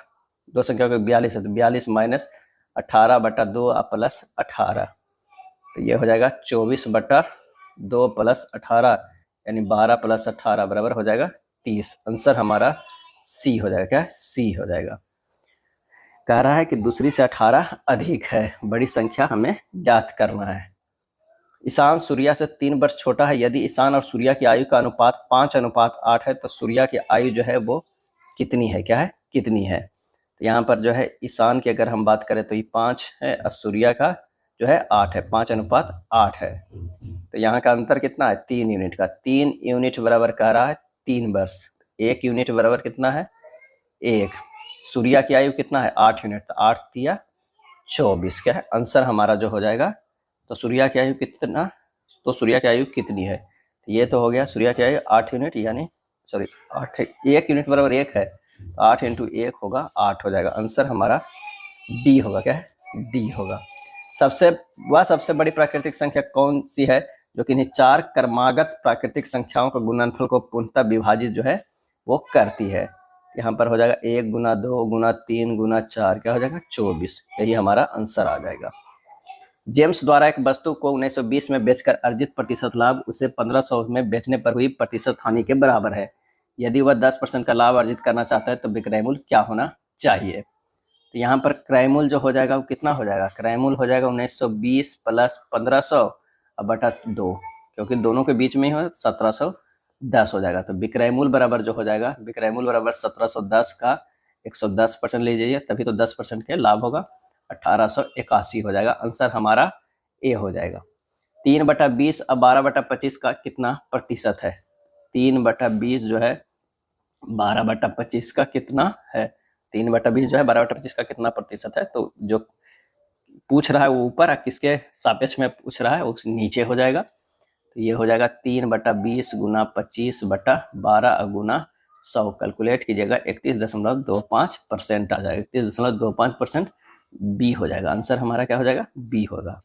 दो संख्या का 42 है तो 42 माइनस 18 बटा 2 प्लस 18, तो ये हो जाएगा 24 बटा 2 प्लस 18 यानी 12 प्लस 18 बराबर हो जाएगा 30। आंसर हमारा सी हो जाएगा। क्या सी हो जाएगा। कह रहा है कि दूसरी से 18 अधिक है, बड़ी संख्या हमें ज्ञात करना है। ईशान सूर्या से 3 वर्ष छोटा है, यदि ईशान और सूर्या की आयु का अनुपात 5:8 है तो सूर्या की आयु जो है वो कितनी है। क्या है कितनी है। तो यहाँ पर जो है ईशान की अगर हम बात करें तो ये 5 है और सूर्या का जो है 8 है, 5:8 है, तो यहाँ का अंतर कितना है 3 यूनिट का। 3 यूनिट बराबर कह रहा है 3 वर्ष, 1 यूनिट बराबर कितना है 1। सूर्या की आयु कितना है 8 यूनिट, तो 8 दिया 24। क्या है आंसर हमारा जो हो जाएगा, तो सूर्या की आयु कितना, तो सूर्या की आयु कितनी है, तो ये तो हो गया सूर्या की आयु 8 यूनिट यानी सॉरी 8 1 यूनिट बराबर 1 है, तो 8 × 1 होगा 8 हो जाएगा। आंसर हमारा डी होगा। क्या है डी होगा। सबसे बड़ी प्राकृतिक संख्या कौन सी है जो कि इन्हीं 4 क्रमागत प्राकृतिक संख्याओं का गुणनफल को पूर्णतः विभाजित जो है वो करती है। यहाँ पर हो जाएगा 1 गुना 2 गुना 3 गुना 4 क्या हो जाएगा 24, यही हमारा आंसर आ जाएगा। जेम्स द्वारा एक वस्तु को 1920 में बेचकर अर्जित प्रतिशत लाभ उसे 1500 में बेचने पर हुई प्रतिशत हानि के बराबर है। यदि वह 10% का लाभ अर्जित करना चाहता है तो विक्रय मूल्य क्या होना चाहिए। तो यहाँ पर क्रय मूल्य जो हो जाएगा वो कितना हो जाएगा, क्रय मूल्य हो जाएगा 1920 प्लस 1500 और बटा 2, क्योंकि दोनों के बीच में ही हो 1710 हो जाएगा। तो विक्रय मूल्य बराबर जो हो जाएगा, विक्रय मूल्य बराबर 1710 का 110% ले जाइए, तभी तो 10% के लाभ होगा, 1881 हो जाएगा। आंसर हमारा ए हो जाएगा। 3/20 अब 12/25 का कितना प्रतिशत है। 3/20 जो है 12/25 का कितना है, 3/20 जो है 12/25 का कितना प्रतिशत है। तो जो पूछ रहा है वो ऊपर है, किसके सापेक्ष में पूछ रहा है वो नीचे हो जाएगा। तो ये हो जाएगा 3/20 गुना 25/12 गुना 100, कैलकुलेट कीजिएगा 31.25% आ जाएगा, 31.25% बी हो जाएगा। आंसर हमारा क्या हो जाएगा, बी होगा।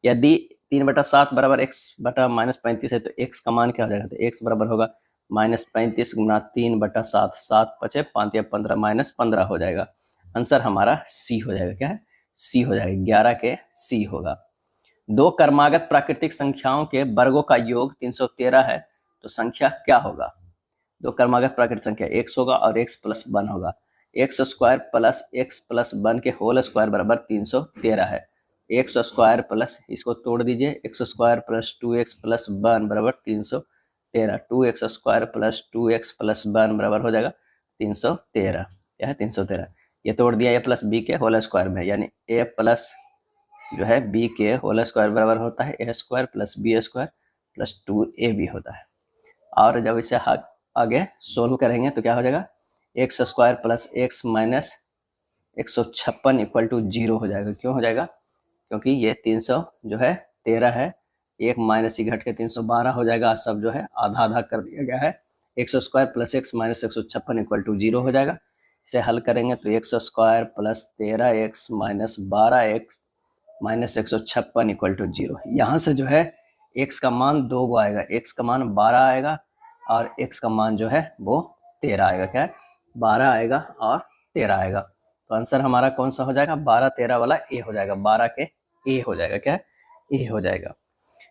यदि 3/7 बराबर x बटा -35 है तो x का मान क्या हो जाएगा, तो x बराबर होगा -35 गुना 3/7, 7 5 5 या 15 -15 हो जाएगा। आंसर हमारा सी हो जाएगा, क्या है, सी हो जाएगा, 11 के सी होगा। दो क्रमागत प्राकृतिक संख्याओं के वर्गों का योग 313 है तो संख्या क्या होगा। दो क्रमागत प्राकृतिक संख्या x होगा और x प्लस 1 होगा, x square plus x plus 1 के होल स्क्वायर बराबर 313 है। एक्स स्क्वायर प्लस, इसको तोड़ दीजिए, x square plus 2x plus 1 बराबर 313, 2x square plus 2x plus 1 बराबर हो जाएगा 313, क्या है 313। ये तोड़ दिया a प्लस बी के होल स्क्वायर में, यानी a प्लस जो है बी के होल स्क्वायर बराबर होता है A square plus B square plus 2ab होता है। और जब इसे आगे सोल्व करेंगे तो क्या हो जाएगा, X square plus X minus 156 equal to 0 हो जाएगा। क्यों हो जाएगा, क्योंकि ये 300 जो है 13 है, एक माइनस ही घट के 312 हो जाएगा, सब जो है आधा आधा कर दिया गया है। X square plus X minus 156 equal to 0 हो जाएगा। इसे हल करेंगे तो X square plus 13x minus 12x minus 156 equal to 0। यहाँ से जो है x का मान 2 गो आएगा, x का मान 12 आएगा और x का मान जो है वो 13 आएगा, क्या है 12 आएगा और 13 आएगा। तो आंसर हमारा कौन सा हो जाएगा, 12 13 वाला ए हो जाएगा, 12 के ए हो जाएगा, क्या है ए हो जाएगा।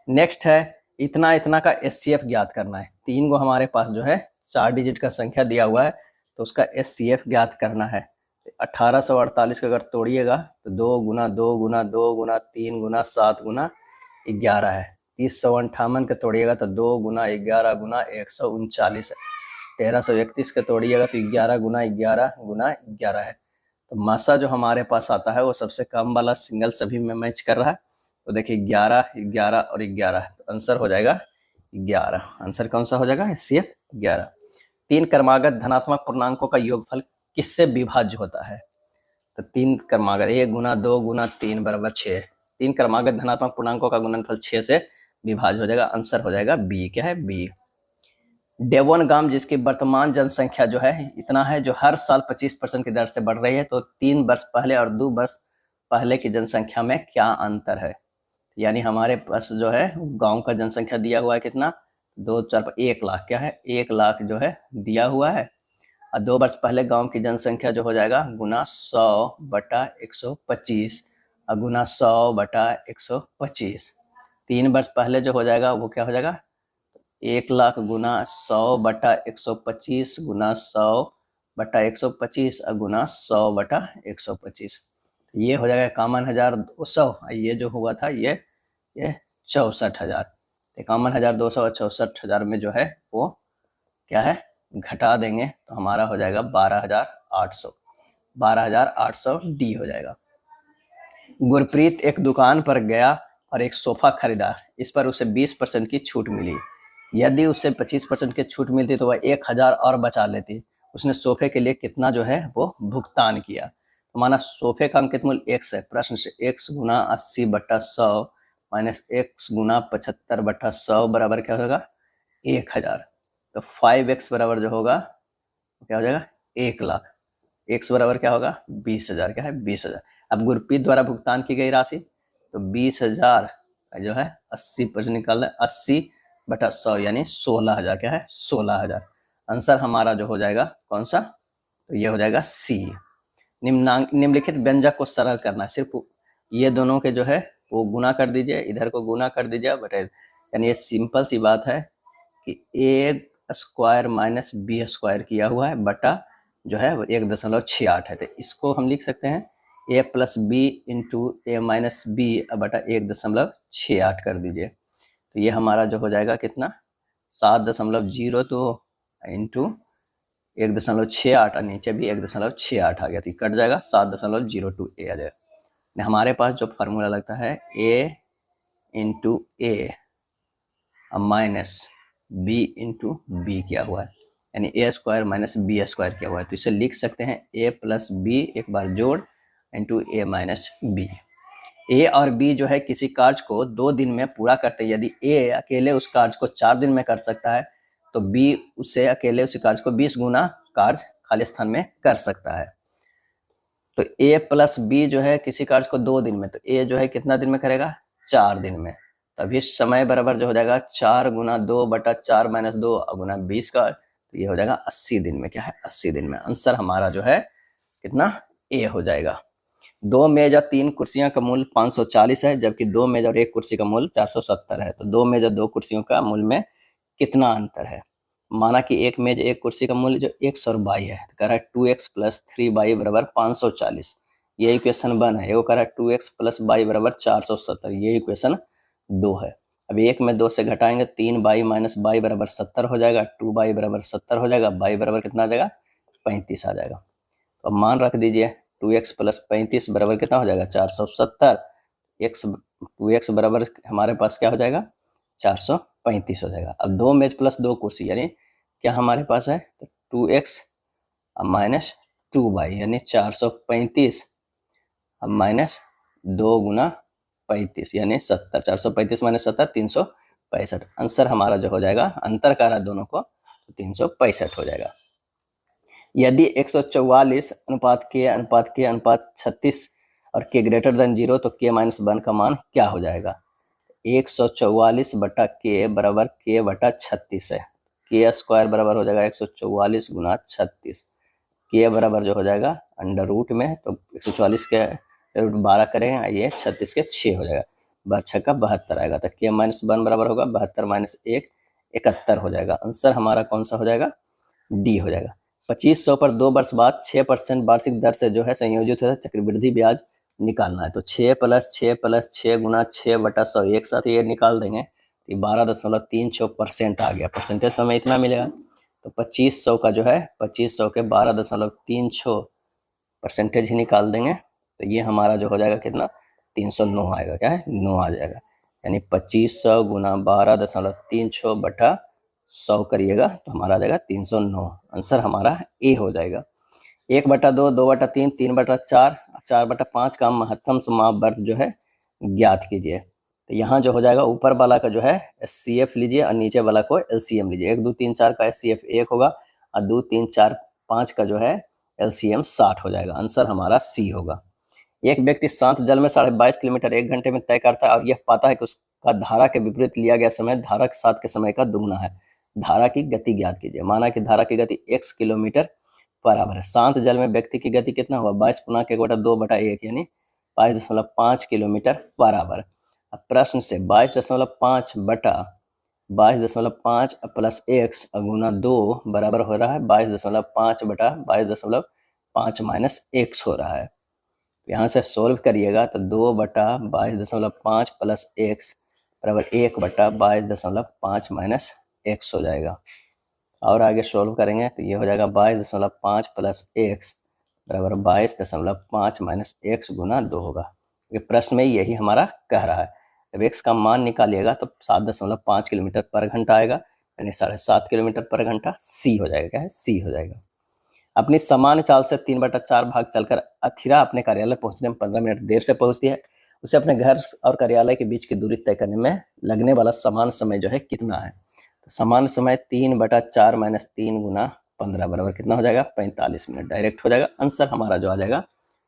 नेक्स्ट है इतना इतना का एचसीएफ ज्ञात करना है। 3 गो हमारे पास जो है 4 डिजिट का संख्या दिया हुआ है तो उसका एचसीएफ ज्ञात करना है। 1848 का अगर तोड़िएगा तो 2 गुना 2 गुना 2 गुना 3 गुना 7 गुना 11 है। 3058 का तोड़िएगा तो 2 गुना 11 गुना 139 है। 1331 का तोड़िएगा तो 11 गुना 11 गुना 11 है। तो मासा जो हमारे पास आता है वो सबसे कम वाला सिंगल सभी में मैच कर रहा है। तो देखिए 11 11 और 11, तो आंसर हो जाएगा 11। आंसर कौन सा हो जाएगा, एचसीएफ 11। 3 क्रमागत धनात्मक पूर्णांकों का योगफल किससे विभाज्य होता है। तो 3 क्रमागत 1 गुना 2 गुना 3 बराबर 6, 3 क्रमागत धनात्मक पूर्णांकों का गुणनफल 6 से विभाज्य हो जाएगा। आंसर हो जाएगा बी, क्या है बी। डेवोनगाम जिसकी वर्तमान जनसंख्या जो है इतना है, जो हर साल 25% की दर से बढ़ रही है, तो 3 वर्ष पहले और 2 वर्ष पहले की जनसंख्या में क्या अंतर है। यानी हमारे पास जो है गांव का जनसंख्या दिया हुआ है कितना, 2 4 1 लाख, क्या है 1 लाख जो है दिया हुआ है। और 2 वर्ष पहले गांव की जनसंख्या जो हो जाएगा गुना 100/125 और गुना 100/125। 3 वर्ष पहले जो हो जाएगा वो क्या हो जाएगा, 1 लाख गुना 100/125 गुना 100/125 और गुना 100/125। ये हो जाएगा 51,200। ये जो हुआ था ये 64,000। 51,200 और 64,000 में जो है वो क्या है घटा देंगे तो हमारा हो जाएगा 12,800, 12,800 डी हो जाएगा। गुरप्रीत एक दुकान पर गया और एक सोफा खरीदा, इस पर उसे 20% की छूट मिली। यदि उसे 25% की छूट मिलती तो वह 1,000 और बचा लेती। उसने सोफे के लिए कितना जो है वो भुगतान किया। तो माना सोफे का अंकित मूल्य x है, प्रश्न से x गुना 80/100 माइनस x गुना 75/100 बराबर क्या होगा 1,000। तो 5x बराबर जो होगा क्या हो जाएगा 1 लाख, x बराबर क्या होगा 20,000, क्या है 20,000। अब गुरप्रीत द्वारा भुगतान की गई राशि तो 20,000 जो है 80% निकालना है, 80/100 यानी 16,000, क्या है 16,000। आंसर हमारा जो हो जाएगा कौन सा, तो ये हो जाएगा सी। निम्नलिखित व्यंजक को सरल करना है, सिर्फ ये दोनों के जो है वो गुना कर दीजिए, इधर को गुना कर दीजिए बटे, यानी ये सिंपल सी बात है कि ए स्क्वायर माइनस बी स्क्वायर किया हुआ है बटा जो है वो 1.68 है। तो इसको हम लिख सकते हैं ए प्लस बी इंटू ए माइनस बी बटा 1.68 कर दीजिए। तो ये हमारा जो हो जाएगा कितना 7.02 इंटू 1.68 और नीचे भी 1.68 आ गया, तो कट जाएगा 7.02 ए आ जाएगा। हमारे पास जो फार्मूला लगता है ए इंटू ए माइनस बी इंटू बी किया हुआ है, यानी ए स्क्वायर माइनस बी स्क्वायर किया हुआ है। तो इसे लिख सकते हैं ए प्लस बी एक बार जोड़ इंटू ए माइनस बी। ए और बी जो है किसी कार्य को 2 दिन में पूरा करते हैं। यदि ए अकेले उस कार्य को 4 दिन में कर सकता है तो बी उससे अकेले उस कार्य को 20 गुना कार्य खाली स्थान में कर सकता है। तो ए प्लस बी जो है किसी कार्य को 2 दिन में, तो ए जो है कितना दिन में करेगा 4 दिन में। तभी समय बराबर जो हो जाएगा 4 गुना 2 बटा 4 माइनस 2 गुना 20 का, तो ये हो जाएगा 80 दिन में। क्या है 80 दिन में। आंसर हमारा जो है कितना ए हो जाएगा। 2 मेज और 3 कुर्सियां का मूल्य 540 है, जबकि 2 मेज और 1 कुर्सी का मूल्य 470 है। तो 2 मेज और 2 कुर्सियों का मूल्य में कितना अंतर है। माना कि 1 मेज 1 कुर्सी का मूल्य जो x और y है, तो कह रहा है 2x प्लस 3y बराबर 540, ये इक्वेशन 1 है। वो कह रहा है 2x प्लस y बराबर 470, ये इक्वेशन 2 है। अब 1 में 2 से घटाएंगे 3y माइनस y बराबर 70 हो जाएगा, 2y बराबर 70 हो जाएगा, y बराबर कितना आ जाएगा 35 आ जाएगा। तो अब मान रख दीजिए 2x प्लस 35 बराबर कितना हो जाएगा 470, x 2x बराबर हमारे पास क्या हो जाएगा 435 हो जाएगा। अब 2 मेज प्लस 2 कुर्सी यानी क्या हमारे पास है तो 2x माइनस 2y यानी 435 माइनस 2 गुना 35 यानी 70, 435 माइनस 70 365। आंसर हमारा जो हो जाएगा अंतर कर रहा दोनों को तो 365 हो जाएगा। यदि 144 अनुपात के अनुपात के अनुपात 36 और के ग्रेटर देन 0 तो के माइनस 1 का मान क्या हो जाएगा। 144 बटा के बराबर के बटा 36 है, के स्क्वायर बराबर हो जाएगा 144 गुना 36, के बराबर जो हो जाएगा अंडर रूट में तो 144 के रूट 12 करें, ये 36 के 6 हो जाएगा, 12 का 72 आएगा। तो के माइनस 1 बराबर होगा 72 माइनस 1 71 हो जाएगा। आंसर हमारा कौन सा हो जाएगा डी हो जाएगा। 2500 पर 2 वर्ष बाद 6% वार्षिक दर से जो है संयोजित है चक्रवृद्धि ब्याज निकालना है। तो 6 प्लस 6 प्लस 6 गुना 6 बटा 100 एक साथ ये निकाल देंगे तो 12.36% आ गया। परसेंटेज तो हमें इतना मिलेगा। तो 2500 का जो है 2500 के 12.36 परसेंटेज ही निकाल देंगे तो ये हमारा जो हो जाएगा कितना 309 आएगा। क्या है 9 आ जाएगा, यानी 2500 गुना 12.36 बटा 100 करिएगा तो हमारा आ जाएगा 309। आंसर हमारा ए हो जाएगा। 1/2, 2/3, 3/4, 4/5 का महत्तम समावर्त जो है ज्ञात कीजिए। तो यहाँ जो हो जाएगा ऊपर वाला का जो है HCF लीजिए और नीचे वाला को LCM लीजिए। 1 2 3 4 का HCF 1 होगा और 2 3 4 5 का जो है LCM 60 हो जाएगा। आंसर हमारा सी होगा। एक व्यक्ति शांत जल में 22.5 किलोमीटर 1 घंटे में तय करता है और यह पाता है कि उसका धारा के विपरीत लिया गया समय धारा के साथ के समय का दुगुना है। धारा की गति ज्ञात कीजिए। माना कि धारा की गति x किलोमीटर बराबर है। शांत जल में व्यक्ति की गति कितना हुआ 22 पूर्णांक 1/2/1 यानी 22.5 किलोमीटर बराबर। अब प्रश्न से 22.5 बटा 22.5 प्लस x गुना 2 बराबर हो रहा है 22.5 बटा 22.5 माइनस x हो रहा है। यहाँ से सोल्व करिएगा तो 2 बटा 22.5 प्लस x बराबर 1 बटा 22.5 माइनस x हो जाएगा। और आगे सोल्व करेंगे तो ये हो जाएगा 22.5 प्लस x बराबर 22.5 माइनस x गुना 2 होगा। ये प्रश्न में यही हमारा कह रहा है। जब x का मान निकालिएगा तो 7.5 किलोमीटर पर घंटा आएगा, यानी 7.5 किलोमीटर पर घंटा सी हो जाएगा। क्या है सी हो जाएगा। अपनी सामान्य चाल से 3/4 भाग चलकर अथिरा अपने कार्यालय पहुंचने में 15 मिनट देर से पहुंचती है। उसे अपने घर और कार्यालय के बीच की दूरी तय करने में लगने वाला समान समय जो है कितना है। तो समान समय 3/4 माइनस 3 गुना 15 बराबर कितना हो जाएगा 45 मिनट। डायरेक्ट हो जाएगा। आंसर हमारा जो आ जाएगा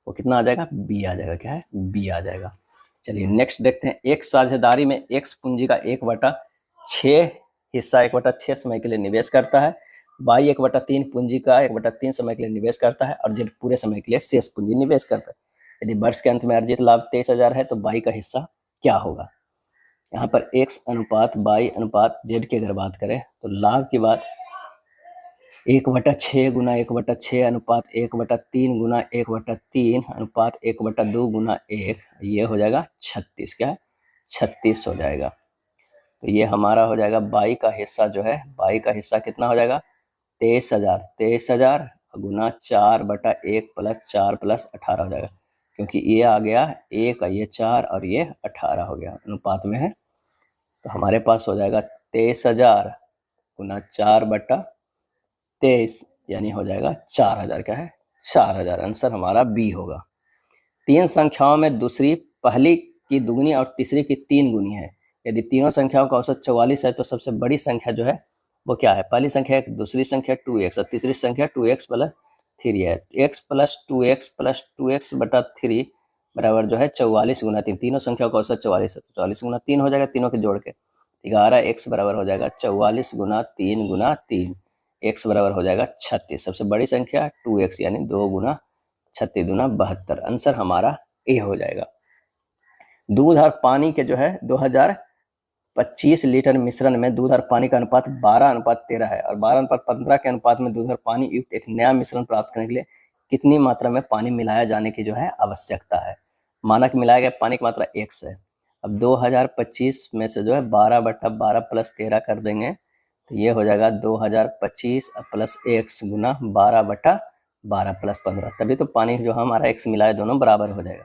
वो कितना आ जाएगा बी आ जाएगा। क्या है बी आ जाएगा। चलिए नेक्स्ट देखते हैं। एक साझेदारी में एक्स पूंजी का 1/6 हिस्सा 1/6 समय के लिए निवेश करता है। बाई 1/3 पूंजी का 1/3 समय के लिए निवेश करता है और जेड पूरे समय के लिए शेष पूंजी निवेश करता है। यदि वर्ष के अंत में अर्जित लाभ 23,000 है तो बाई का हिस्सा क्या होगा। यहाँ पर x अनुपात y अनुपात z की अगर बात करें तो लाभ की बात 1/6 गुना 1/6 अनुपात 1/3 गुना 1/3 अनुपात 1/2 गुना 1, ये हो जाएगा 36। क्या है? 36 हो जाएगा। तो ये हमारा हो जाएगा बाई का हिस्सा जो है, बाई का हिस्सा कितना हो जाएगा 23,000। 23,000 गुना 4/1 प्लस 4 प्लस 18 हो जाएगा, क्योंकि ये आ गया 1, ये 4 और ये 18 हो गया, अनुपात में है। तो हमारे पास हो जाएगा 23,000 गुना 4/23 यानी हो जाएगा 4,000। क्या है? 4,000। आंसर हमारा बी होगा। तीन संख्याओं में दूसरी पहली की दुगनी और तीसरी की 3 गुनी है। यदि तीनों संख्याओं का औसत 44 है तो सबसे बड़ी संख्या जो है वो क्या है? पहली संख्या 1, दूसरी संख्या 2x और तीसरी संख्या 2x प्लस 3 है। x प्लस 2x बटा 3 बराबर जो है 44 गुना 3। तीनों संख्याओं का औसत 44 है तो 44 गुना 3 हो जाएगा, तीनों के जोड़ के 11x बराबर हो जाएगा 44 गुना 3 गुना 3, x बराबर हो जाएगा 36। सबसे बड़ी संख्या 2x यानी 2 गुना 36 दूना 72। आंसर हमारा ए हो जाएगा। दूध और पानी के जो है 2025 लीटर मिश्रण में दूध और पानी का अनुपात 12:13 है और 12:15 के अनुपात में दूध और पानी युक्त एक नया मिश्रण प्राप्त करने के लिए कितनी मात्रा में पानी मिलाया जाने की जो है आवश्यकता है। मानक मिलाया गया पानी की मात्रा 1 है। अब 2025 में से जो है 12/12 प्लस 13 कर देंगे तो ये हो जाएगा 2025 प्लस 1 गुना 12/12 प्लस 15, तभी तो पानी जो हमारा x मिलाए दोनों बराबर हो जाएगा।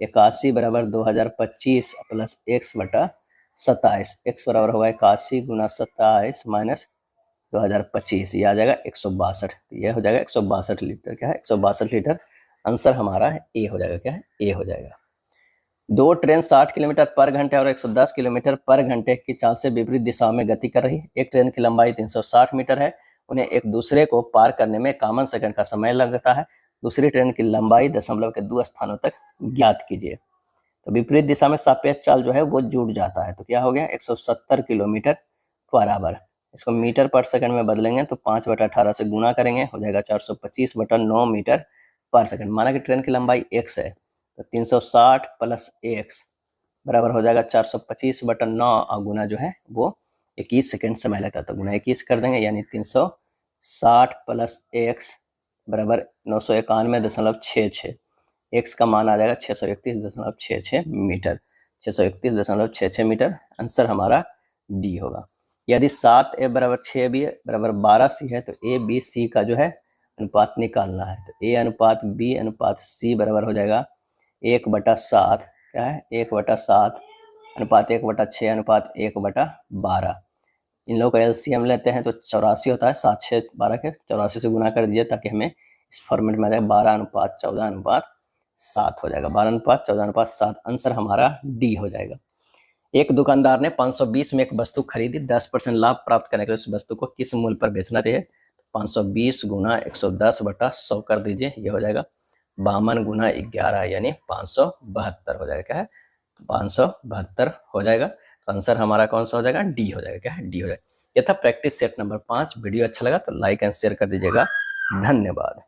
81 बराबर 2025 प्लस 1/27, x बराबर होगा 81 गुना 27 माइनस 2025, ये आ जाएगा 162। ये हो जाएगा 162 लीटर। क्या है? 162 लीटर। आंसर हमारा ए हो जाएगा। क्या है? ए हो जाएगा। दो ट्रेन 60 किलोमीटर पर घंटे और 110 किलोमीटर पर घंटे की चाल से विपरीत दिशा में गति कर रही है। एक ट्रेन की लंबाई 360 मीटर है, उन्हें एक दूसरे को पार करने में 51 सेकंड का समय लगता है। दूसरी ट्रेन की लंबाई दशमलव के 2 स्थानों तक ज्ञात कीजिए। तो विपरीत दिशा में सापेक्ष चाल जो है वो जुड़ जाता है, तो क्या हो गया 170 किलोमीटर पर आवर। इसको मीटर पर सेकंड में बदलेंगे तो 5/18 से गुणा करेंगे, हो जाएगा 425/9 मीटर पर सेकंड। माना कि ट्रेन की लंबाई x है तो 360 प्लस x बराबर हो जाएगा 425/9 और गुना जो है वो 21 सेकंड समय लगता है, तो गुना 21 कर देंगे यानी 360 प्लस x बराबर 991.66। x का मान आ जाएगा 631.66 मीटर, 631.66 मीटर। आंसर हमारा डी होगा। यदि 7a बराबर 6b बराबर 12c है तो a b c का जो है अनुपात निकालना है। तो a अनुपात b अनुपात c बराबर हो जाएगा 1/7। क्या है? 1/7 अनुपात 1/6 अनुपात 1/12। इन लोगों का एलसीएम लेते हैं तो 84 होता है, 7 6 12 के 84 से गुना कर दीजिए ताकि हमें इस फॉर्मेट में आ जाए 12:14:7 हो जाएगा। 12:14:7 आंसर हमारा डी हो जाएगा। एक दुकानदार ने 520 में एक वस्तु खरीदी, 10% लाभ प्राप्त करने के लिए उस वस्तु को किस मूल्य पर बेचना चाहिए? 520 गुना 110/100 कर दीजिए, ये हो जाएगा 52 गुना 11 यानी 572 हो जाएगा। क्या है? 572 हो जाएगा। तो आंसर हमारा कौन सा हो जाएगा? डी हो जाएगा। क्या है? डी हो जाएगा। यह था प्रैक्टिस सेट नंबर 5। वीडियो अच्छा लगा तो लाइक एंड शेयर कर दीजिएगा। धन्यवाद।